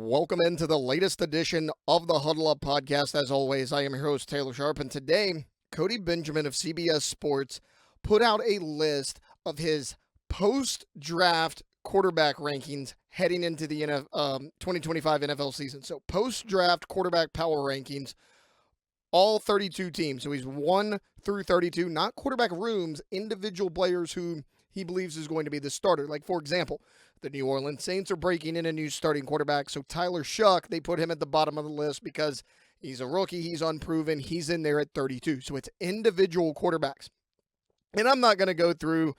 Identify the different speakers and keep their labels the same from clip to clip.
Speaker 1: Welcome into the latest edition of the Huddle Up Podcast. As always, I am your host, Taylor Sharp, and today, Cody Benjamin of CBS Sports put out a list of his post-draft quarterback rankings heading into the 2025 NFL season. So, post-draft quarterback power rankings, all 32 teams. So, he's 1 through 32, not quarterback rooms, individual players who he believes is going to be the starter. Like, for example, the New Orleans Saints are breaking in a new starting quarterback. So Tyler Shuck, they put him at the bottom of the list because he's a rookie, he's unproven, he's in there at 32. So it's individual quarterbacks. And I'm not going to go through,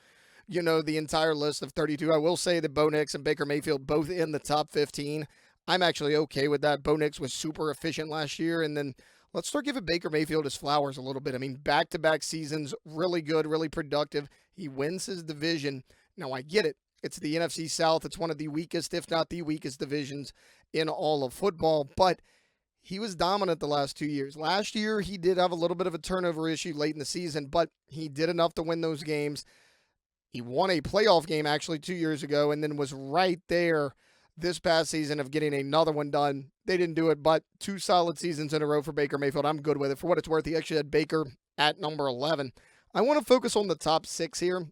Speaker 1: the entire list of 32. I will say that Bo Nix and Baker Mayfield both in the top 15. I'm actually okay with that. Bo Nix was super efficient last year. And then let's start giving Baker Mayfield his flowers a little bit. I mean, back-to-back seasons, really good, really productive. He wins his division. Now, I get it. It's the NFC South. It's one of the weakest, if not the weakest divisions in all of football. But he was dominant the last 2 years. Last year, he did have a little bit of a turnover issue late in the season, but he did enough to win those games. He won a playoff game, actually, 2 years ago, and then was right there this past season of getting another one done. They didn't do it, but 2 solid seasons in a row for Baker Mayfield. I'm good with it. For what it's worth, he actually had Baker at number 11. I want to focus on the top 6 here,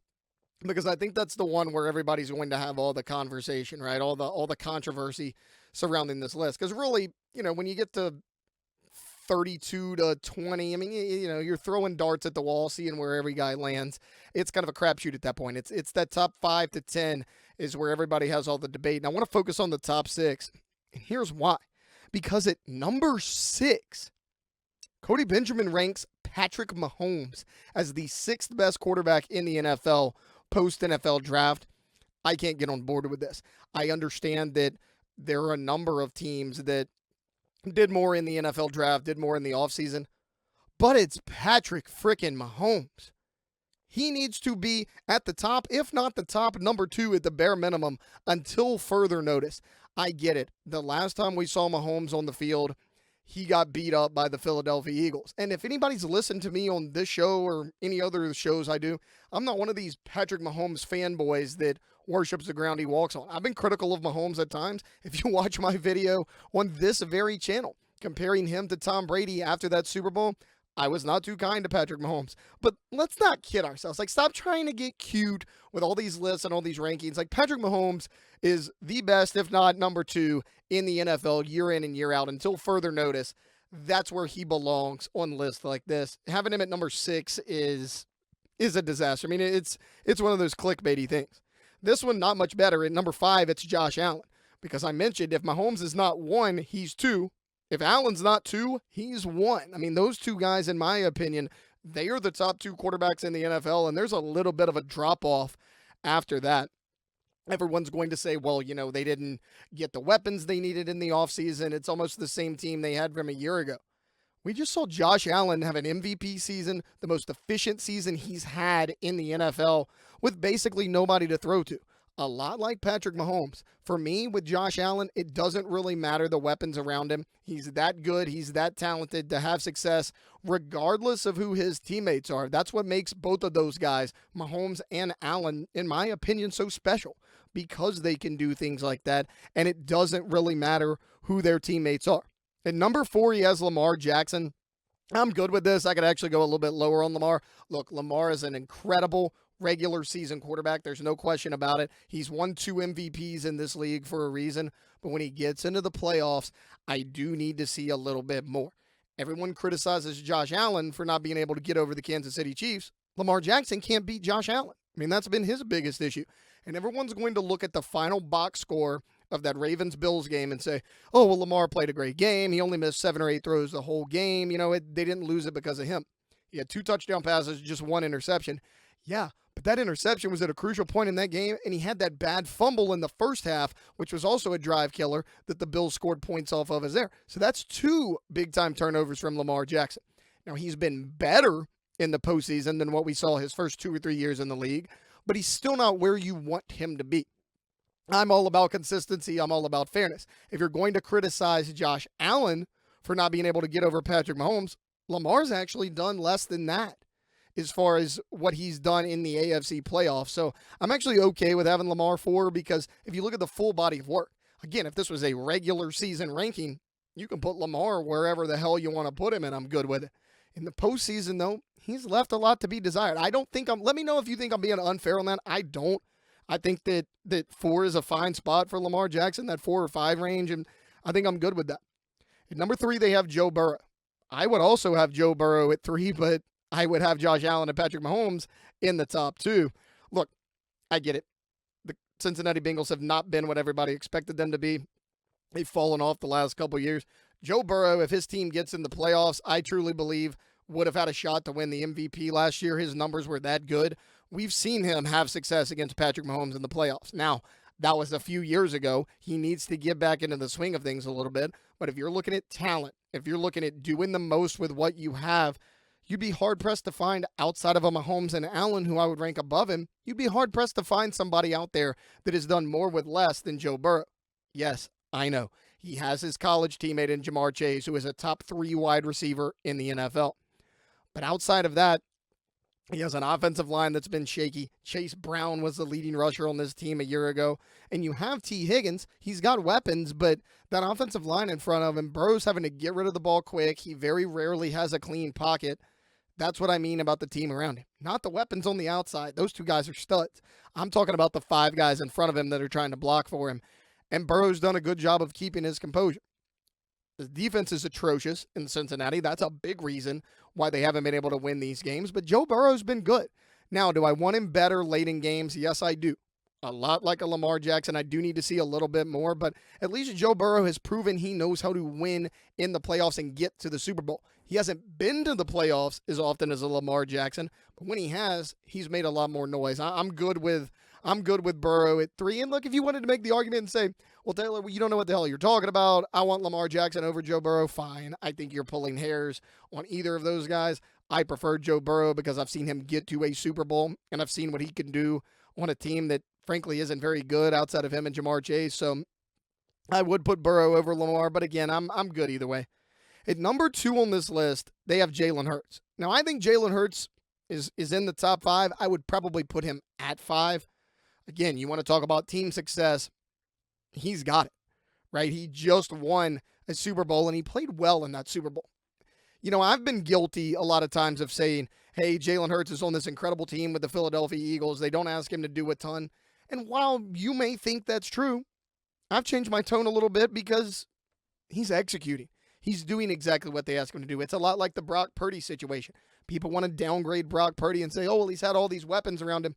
Speaker 1: because I think that's the one where everybody's going to have all the conversation, right? All the controversy surrounding this list. Because really, when you get to 32 to 20, I mean, you're throwing darts at the wall, seeing where every guy lands. It's kind of a crapshoot at that point. It's that top 5 to 10 is where everybody has all the debate. And I want to focus on the top 6. And here's why. Because at number 6, Cody Benjamin ranks Patrick Mahomes as the 6th best quarterback in the NFL post-NFL draft. I can't get on board with this. I understand that there are a number of teams that did more in the NFL draft, did more in the offseason, but it's Patrick frickin' Mahomes. He needs to be at the top, if not the top, number 2 at the bare minimum until further notice. I get it. The last time we saw Mahomes on the field, he got beat up by the Philadelphia Eagles. And if anybody's listened to me on this show or any other shows I do, I'm not one of these Patrick Mahomes fanboys that worships the ground he walks on. I've been critical of Mahomes at times. If you watch my video on this very channel, comparing him to Tom Brady after that Super Bowl, I was not too kind to Patrick Mahomes. But let's not kid ourselves. Like, stop trying to get cute with all these lists and all these rankings. Like, Patrick Mahomes is the best, if not number 2, in the NFL year in and year out until further notice. That's where he belongs on lists like this. Having him at number 6 is a disaster. I mean, it's one of those clickbaity things. This one, not much better. At number 5, it's Josh Allen. Because I mentioned if Mahomes is not 1, he's 2. If Allen's not 2, he's 1. I mean, those 2 guys, in my opinion, they are the top 2 quarterbacks in the NFL, and there's a little bit of a drop-off after that. Everyone's going to say, well, they didn't get the weapons they needed in the offseason. It's almost the same team they had from a year ago. We just saw Josh Allen have an MVP season, the most efficient season he's had in the NFL, with basically nobody to throw to. A lot like Patrick Mahomes. For me, with Josh Allen, it doesn't really matter the weapons around him. He's that good. He's that talented to have success regardless of who his teammates are. That's what makes both of those guys, Mahomes and Allen, in my opinion, so special, because they can do things like that, and it doesn't really matter who their teammates are. At number 4, he has Lamar Jackson. I'm good with this. I could actually go a little bit lower on Lamar. Look, Lamar is an incredible regular season quarterback. There's no question about it. He's won 2 MVPs in this league for a reason. But when he gets into the playoffs, I do need to see a little bit more. Everyone criticizes Josh Allen for not being able to get over the Kansas City Chiefs. Lamar Jackson can't beat Josh Allen. I mean, that's been his biggest issue. And everyone's going to look at the final box score of that Ravens-Bills game and say, oh, well, Lamar played a great game. He only missed 7 or 8 throws the whole game. They didn't lose it because of him. He had 2 touchdown passes, just 1 interception. Yeah, but that interception was at a crucial point in that game, and he had that bad fumble in the first half, which was also a drive killer that the Bills scored points off of as there. So that's 2 big-time turnovers from Lamar Jackson. Now, he's been better in the postseason than what we saw his first 2 or 3 years in the league, but he's still not where you want him to be. I'm all about consistency. I'm all about fairness. If you're going to criticize Josh Allen for not being able to get over Patrick Mahomes, Lamar's actually done less than that as far as what he's done in the AFC playoffs. So I'm actually okay with having Lamar 4 because if you look at the full body of work, Again, if this was a regular season ranking, you can put Lamar wherever the hell you want to put him, and I'm good with it. In the postseason, though, he's left a lot to be desired. I don't think let me know if you think I'm being unfair on that. I don't. I think that 4 is a fine spot for Lamar Jackson, that 4 or 5 range, and I think I'm good with that. At number 3, they have Joe Burrow. I would also have Joe Burrow at 3, but I would have Josh Allen and Patrick Mahomes in the top 2. Look, I get it. The Cincinnati Bengals have not been what everybody expected them to be. They've fallen off the last couple years. Joe Burrow, if his team gets in the playoffs, I truly believe would have had a shot to win the MVP last year. His numbers were that good. We've seen him have success against Patrick Mahomes in the playoffs. Now, that was a few years ago. He needs to get back into the swing of things a little bit. But if you're looking at talent, if you're looking at doing the most with what you have, you'd be hard-pressed to find outside of a Mahomes and Allen, who I would rank above him, you'd be hard-pressed to find somebody out there that has done more with less than Joe Burrow. Yes, I know. He has his college teammate in Jamar Chase, who is a top 3 wide receiver in the NFL. But outside of that, he has an offensive line that's been shaky. Chase Brown was the leading rusher on this team a year ago. And you have T. Higgins. He's got weapons, but that offensive line in front of him, Burrow's having to get rid of the ball quick. He very rarely has a clean pocket. That's what I mean about the team around him. Not the weapons on the outside. Those 2 guys are studs. I'm talking about the 5 guys in front of him that are trying to block for him. And Burrow's done a good job of keeping his composure. The defense is atrocious in Cincinnati. That's a big reason why they haven't been able to win these games. But Joe Burrow's been good. Now, do I want him better late in games? Yes, I do. A lot like a Lamar Jackson. I do need to see a little bit more. But at least Joe Burrow has proven he knows how to win in the playoffs and get to the Super Bowl. He hasn't been to the playoffs as often as a Lamar Jackson. But when he has, he's made a lot more noise. I'm good with Burrow at 3. And look, if you wanted to make the argument and say, well, Taylor, you don't know what the hell you're talking about. I want Lamar Jackson over Joe Burrow. Fine. I think you're pulling hairs on either of those guys. I prefer Joe Burrow because I've seen him get to a Super Bowl, and I've seen what he can do on a team that, frankly, isn't very good outside of him and Jamar Chase. So I would put Burrow over Lamar, but again, I'm good either way. At number 2 on this list, they have Jalen Hurts. Now, I think Jalen Hurts is in the top 5. I would probably put him at 5. Again, you want to talk about team success. He's got it, right? He just won a Super Bowl, and he played well in that Super Bowl. You know, I've been guilty a lot of times of saying, hey, Jalen Hurts is on this incredible team with the Philadelphia Eagles. They don't ask him to do a ton. And while you may think that's true, I've changed my tone a little bit because he's executing. He's doing exactly what they ask him to do. It's a lot like the Brock Purdy situation. People want to downgrade Brock Purdy and say, oh, well, he's had all these weapons around him.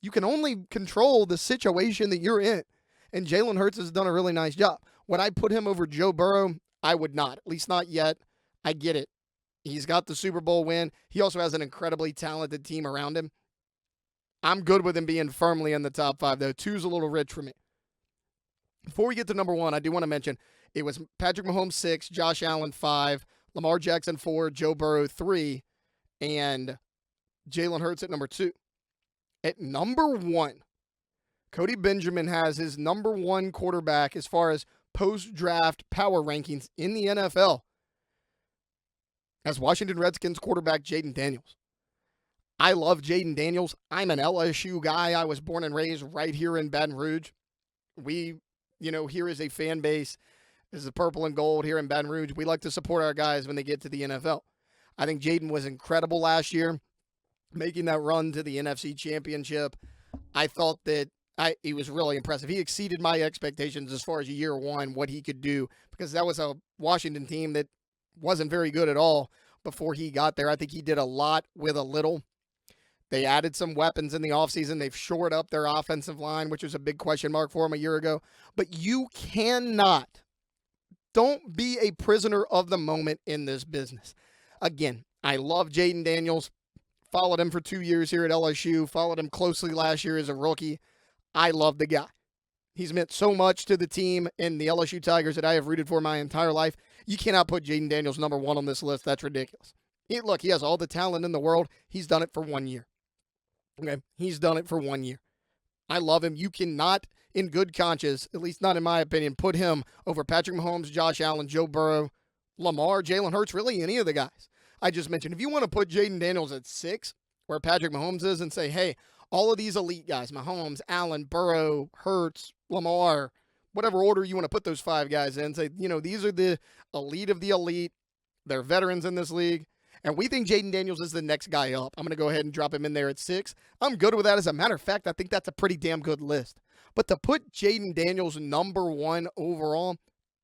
Speaker 1: You can only control the situation that you're in. And Jalen Hurts has done a really nice job. Would I put him over Joe Burrow? I would not, at least not yet. I get it. He's got the Super Bowl win. He also has an incredibly talented team around him. I'm good with him being firmly in the top 5, though. 2's a little rich for me. Before we get to number 1, I do want to mention it was Patrick Mahomes 6, Josh Allen 5, Lamar Jackson 4, Joe Burrow 3, and Jalen Hurts at number 2. At number 1, Cody Benjamin has his number 1 quarterback as far as post-draft power rankings in the NFL as Washington Redskins quarterback Jayden Daniels. I love Jayden Daniels. I'm an LSU guy. I was born and raised right here in Baton Rouge. We, here is a fan base. This is the purple and gold here in Baton Rouge. We like to support our guys when they get to the NFL. I think Jayden was incredible last year, making that run to the NFC Championship. I thought that he was really impressive. He exceeded my expectations as far as year 1, what he could do, because that was a Washington team that wasn't very good at all before he got there. I think he did a lot with a little. They added some weapons in the offseason. They've shored up their offensive line, which was a big question mark for him a year ago. But you don't be a prisoner of the moment in this business. Again, I love Jayden Daniels. Followed him for 2 years here at LSU. Followed him closely last year as a rookie. I love the guy. He's meant so much to the team and the LSU Tigers that I have rooted for my entire life. You cannot put Jayden Daniels number 1 on this list. That's ridiculous. Look, he has all the talent in the world. He's done it for 1 year. Okay, he's done it for 1 year. I love him. You cannot, in good conscience, at least not in my opinion, put him over Patrick Mahomes, Josh Allen, Joe Burrow, Lamar, Jalen Hurts, really any of the guys I just mentioned. If you want to put Jayden Daniels at 6, where Patrick Mahomes is, and say, hey, all of these elite guys, Mahomes, Allen, Burrow, Hurts, Lamar, whatever order you want to put those 5 guys in. Say, these are the elite of the elite. They're veterans in this league. And we think Jayden Daniels is the next guy up. I'm going to go ahead and drop him in there at 6. I'm good with that. As a matter of fact, I think that's a pretty damn good list. But to put Jayden Daniels number 1 overall,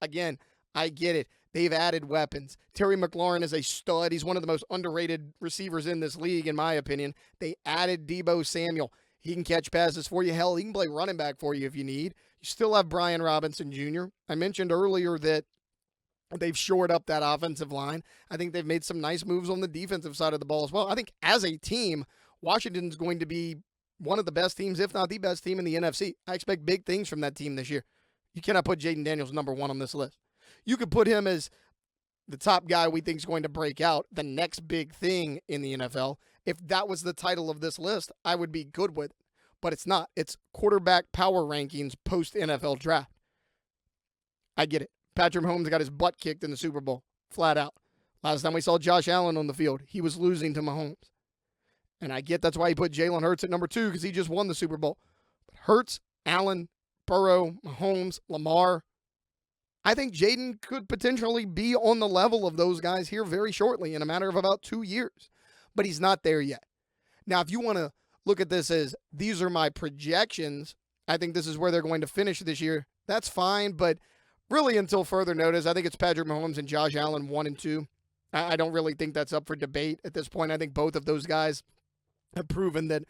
Speaker 1: again, I get it. They've added weapons. Terry McLaurin is a stud. He's one of the most underrated receivers in this league, in my opinion. They added Deebo Samuel. He can catch passes for you. Hell, he can play running back for you if you need. You still have Brian Robinson Jr. I mentioned earlier that they've shored up that offensive line. I think they've made some nice moves on the defensive side of the ball as well. I think as a team, Washington's going to be one of the best teams, if not the best team in the NFC. I expect big things from that team this year. You cannot put Jayden Daniels number 1 on this list. You could put him as the top guy we think is going to break out, the next big thing in the NFL. If that was the title of this list, I would be good with it. But it's not. It's quarterback power rankings post-NFL draft. I get it. Patrick Mahomes got his butt kicked in the Super Bowl, flat out. Last time we saw Josh Allen on the field, he was losing to Mahomes. And I get that's why he put Jalen Hurts at number 2, because he just won the Super Bowl. But Hurts, Allen, Burrow, Mahomes, Lamar, I think Jayden could potentially be on the level of those guys here very shortly, in a matter of about 2 years. But he's not there yet. Now, if you want to look at this as these are my projections, I think this is where they're going to finish this year. That's fine, but really until further notice, I think it's Patrick Mahomes and Josh Allen 1 and 2. I don't really think that's up for debate at this point. I think both of those guys have proven that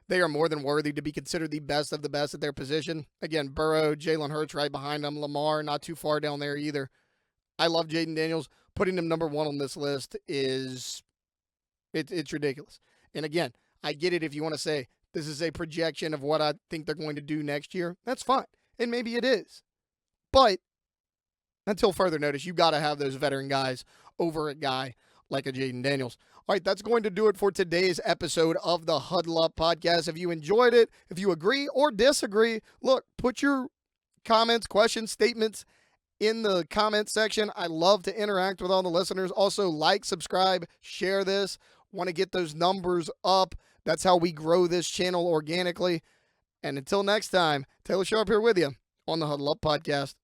Speaker 1: they are more than worthy to be considered the best of the best at their position. Again, Burrow, Jalen Hurts right behind them. Lamar, not too far down there either. I love Jayden Daniels. Putting him number 1 on this list is it's ridiculous. And again, I get it if you want to say this is a projection of what I think they're going to do next year. That's fine. And maybe it is. But until further notice, you got to have those veteran guys over a guy like a Jayden Daniels. All right, that's going to do it for today's episode of the Huddle Up Podcast. If you enjoyed it, if you agree or disagree, look, put your comments, questions, statements in the comment section. I love to interact with all the listeners. Also, like, subscribe, share this. Want to get those numbers up. That's how we grow this channel organically. And until next time, Taylor Sharp here with you on the Huddle Up Podcast.